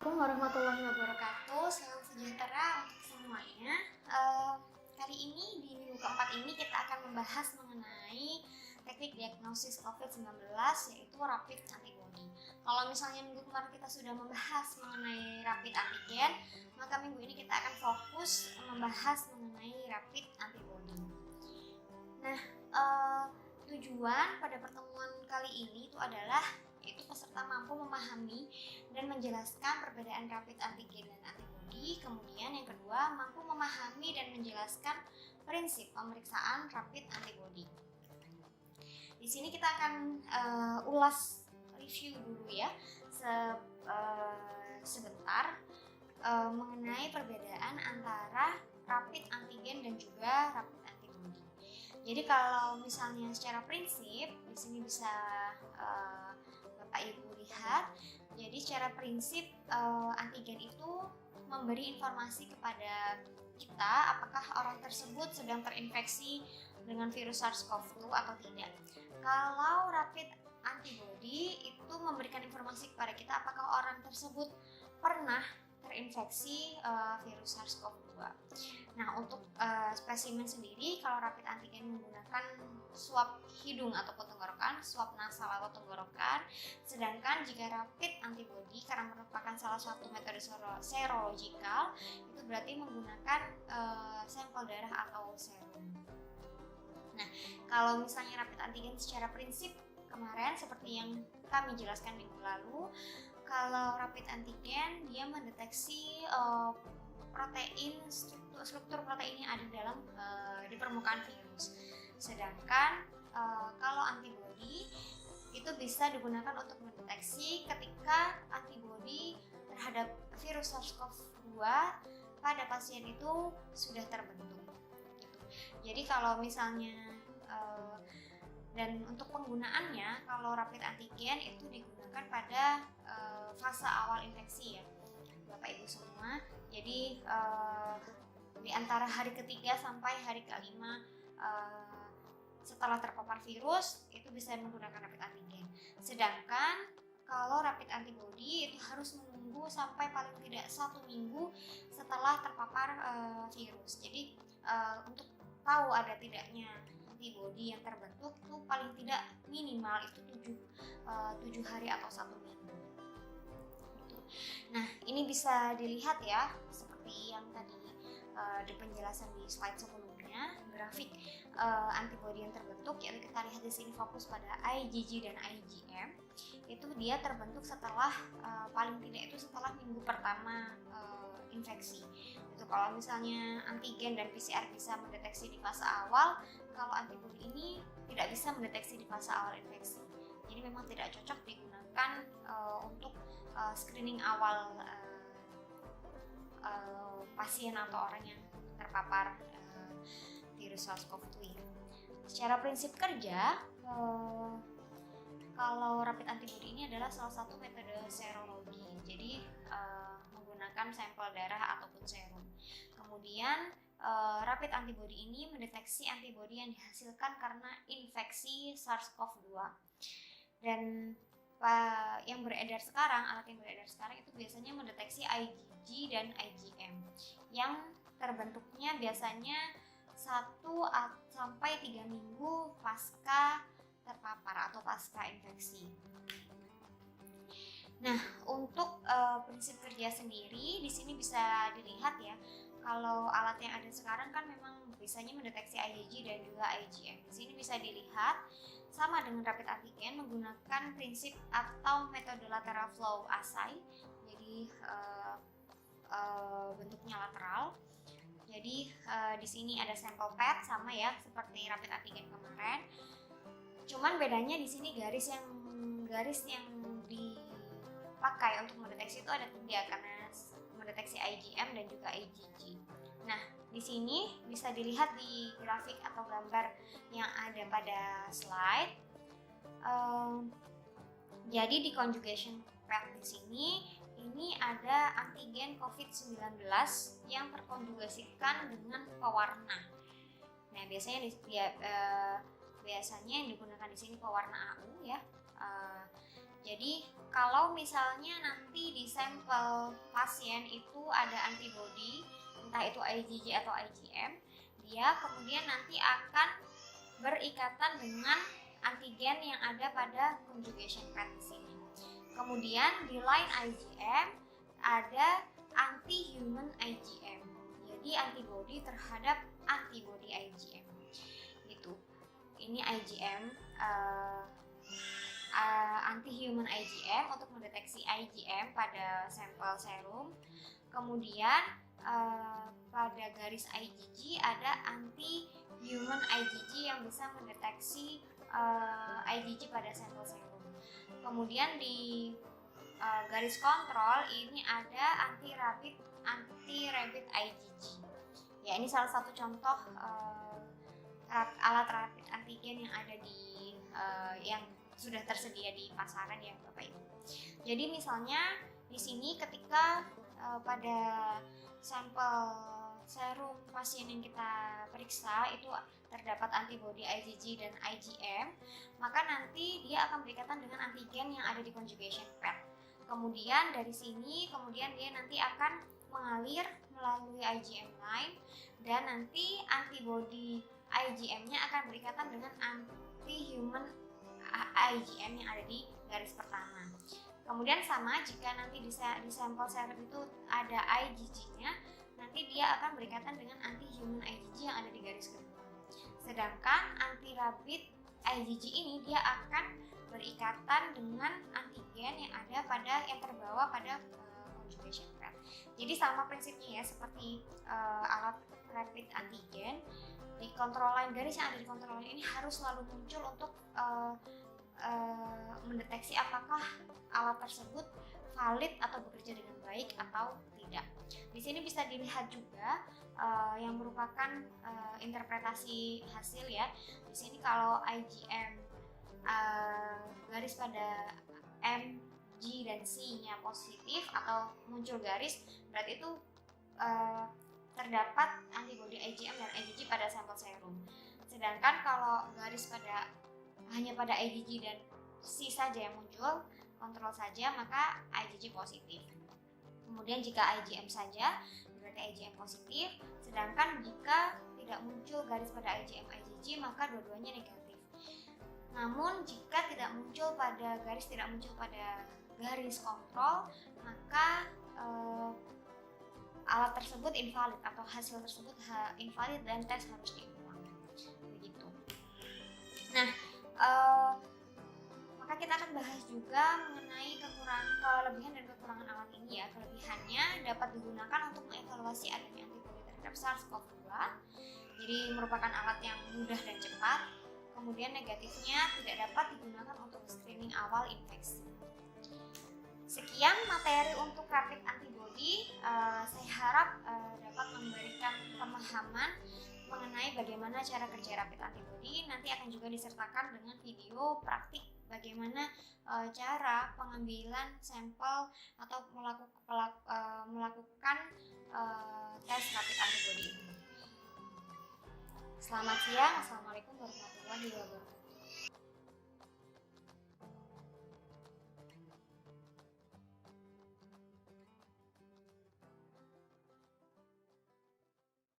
Assalamualaikum warahmatullahi wabarakatuh. Salam sejahtera untuk semuanya. Kali ini di minggu keempat ini kita akan membahas mengenai teknik diagnosis COVID-19 yaitu rapid antibody. Kalau misalnya minggu kemarin kita sudah membahas mengenai rapid antigen, maka minggu ini kita akan fokus membahas mengenai rapid antibody. Nah, tujuan pada pertemuan kali ini itu adalah yaitu peserta mampu memahami dan menjelaskan perbedaan rapid antigen dan antibody. Kemudian yang kedua, mampu memahami dan menjelaskan prinsip pemeriksaan rapid antibody. Di sini kita akan ulas review dulu ya sebentar mengenai perbedaan antara rapid antigen dan juga rapid antibody. Jadi kalau misalnya secara prinsip di sini bisa Bapak Ibu lihat. Jadi secara prinsip antigen itu memberi informasi kepada kita apakah orang tersebut sedang terinfeksi dengan virus SARS-CoV-2 atau tidak. Kalau rapid antibody itu memberikan informasi kepada kita apakah orang tersebut pernah terinfeksi virus SARS-CoV-2. Nah, untuk spesimen sendiri, kalau rapid antigen menggunakan swab hidung ataupun tenggorokan, swab nasal atau tenggorokan, sedangkan jika rapid antibody karena merupakan salah satu metode serologikal, itu berarti menggunakan sampel darah atau serum. Nah, kalau misalnya rapid antigen secara prinsip kemarin seperti yang kami jelaskan minggu lalu, kalau rapid antigen dia mendeteksi protein struktur protein yang ada dalam di permukaan virus. Sedangkan kalau antibody itu bisa digunakan untuk mendeteksi ketika antibody terhadap virus SARS-CoV-2 pada pasien itu sudah terbentuk. Gitu. Jadi kalau misalnya dan untuk penggunaannya, kalau rapid antigen itu digunakan pada fase awal infeksi ya, Bapak Ibu semua. Jadi di antara hari ketiga sampai hari kelima setelah terpapar virus itu bisa menggunakan rapid antigen. Sedangkan kalau rapid antibody itu harus menunggu sampai paling tidak 1 minggu setelah terpapar virus. Jadi untuk tahu ada tidaknya antibody yang terbentuk itu paling tidak minimal itu 7 hari atau 1 minggu. Gitu. Nah, ini bisa dilihat ya seperti yang tadi di penjelasan di slide sebelumnya, grafik antibody yang terbentuk, yaitu kita lihat di sini fokus pada IgG dan IgM. Itu dia terbentuk setelah paling tidak itu setelah minggu pertama infeksi. Itu kalau misalnya antigen dan PCR bisa mendeteksi di fase awal, kalau antibody ini tidak bisa mendeteksi di fase awal infeksi. Jadi memang tidak cocok digunakan untuk screening awal pasien atau orang yang terpapar virus SARS-CoV-2. Secara prinsip kerja, kalau rapid antibody ini adalah salah satu metode serologi. Jadi menggunakan sampel darah ataupun serum. Kemudian rapid antibody ini mendeteksi antibody yang dihasilkan karena infeksi SARS-CoV-2. Dan yang beredar sekarang, alat yang beredar sekarang itu biasanya mendeteksi IgG dan IgM yang terbentuknya biasanya 1 sampai 3 minggu pasca terpapar atau pasca infeksi. Nah, untuk prinsip kerja sendiri di sini bisa dilihat ya. Kalau alat yang ada sekarang kan memang bisanya mendeteksi IgG dan juga IgM. Di sini bisa dilihat sama dengan rapid antigen menggunakan prinsip atau metode lateral flow assay. Jadi bentuknya lateral. Jadi di sini ada sampel PET sama ya seperti rapid antigen kemarin. Cuman bedanya di sini garis yang dipakai untuk mendeteksi itu ada 3 karena mendeteksi IgM dan juga IgG. Nah, di sini bisa dilihat di grafik atau gambar yang ada pada slide. Jadi di conjugation PET di sini ini ada antigen COVID-19 yang terkonjugasikan dengan pewarna. Nah, biasanya biasanya yang digunakan di sini pewarna AU ya. Jadi kalau misalnya nanti di sampel pasien itu ada antibodi, entah itu IgG atau IgM, dia kemudian nanti akan berikatan dengan antigen yang ada pada conjugation pad di sini. Kemudian di line IgM ada anti-human IgM, jadi antibodi terhadap antibodi IgM. Gitu. Ini IgM, anti-human IgM untuk mendeteksi IgM pada sampel serum. Kemudian pada garis IgG ada anti-human IgG yang bisa mendeteksi IgG pada sampel serum. Kemudian di garis kontrol ini ada anti-rabbit IgG. Ya, ini salah satu contoh alat rapid antigen yang ada di yang sudah tersedia di pasaran ya Bapak Ibu. Jadi misalnya di sini ketika pada sampel serum pasien yang kita periksa itu terdapat antibodi IgG dan IgM, maka nanti dia akan berikatan dengan antigen yang ada di conjugation pad. Kemudian dari sini kemudian dia nanti akan mengalir melalui IgM line dan nanti antibodi IgM-nya akan berikatan dengan anti-human IgM yang ada di garis pertama. Kemudian sama jika nanti di sampel serum itu ada IgG-nya, nanti dia akan berikatan dengan anti-human IgG yang ada di garis kedua. Sedangkan anti-rabbit IgG ini dia akan berikatan dengan antigen yang ada pada yang terbawa pada conjugation pad. Jadi sama prinsipnya ya seperti alat rapid antigen. Di kontrol line, garis yang ada di kontrol line ini harus selalu muncul untuk mendeteksi apakah alat tersebut valid atau bekerja dengan baik atau tidak. Di sini bisa dilihat juga yang merupakan interpretasi hasil ya. Di sini kalau IgM garis pada M, G dan C-nya positif atau muncul garis, berarti itu terdapat antibodi IgM dan IgG pada sampel serum. Sedangkan kalau garis hanya pada IgG dan C saja yang muncul, kontrol saja, maka IgG positif. Kemudian jika IgM saja, berarti IgM positif. Sedangkan jika tidak muncul garis pada IgM IgG, maka dua-duanya negatif. Namun jika tidak muncul pada garis kontrol, maka alat tersebut invalid atau hasil tersebut invalid dan tes harus diulang. Begitu. Nah, maka kita akan bahas juga mengenai kelebihan dan kekurangan alat ini ya. Kelebihannya dapat digunakan untuk mengevaluasi adanya antibodi terhadap SARS-CoV-2. Jadi merupakan alat yang mudah dan cepat. Kemudian negatifnya tidak dapat digunakan untuk screening awal infeksi. Sekian materi untuk rapid antibody. Saya harap dapat memberikan pemahaman mengenai bagaimana cara kerja rapid antibody. Nanti akan juga disertakan dengan video praktik bagaimana cara pengambilan sampel atau melakukan tes rapid antibody ini. Selamat siang. Assalamualaikum warahmatullahi wabarakatuh.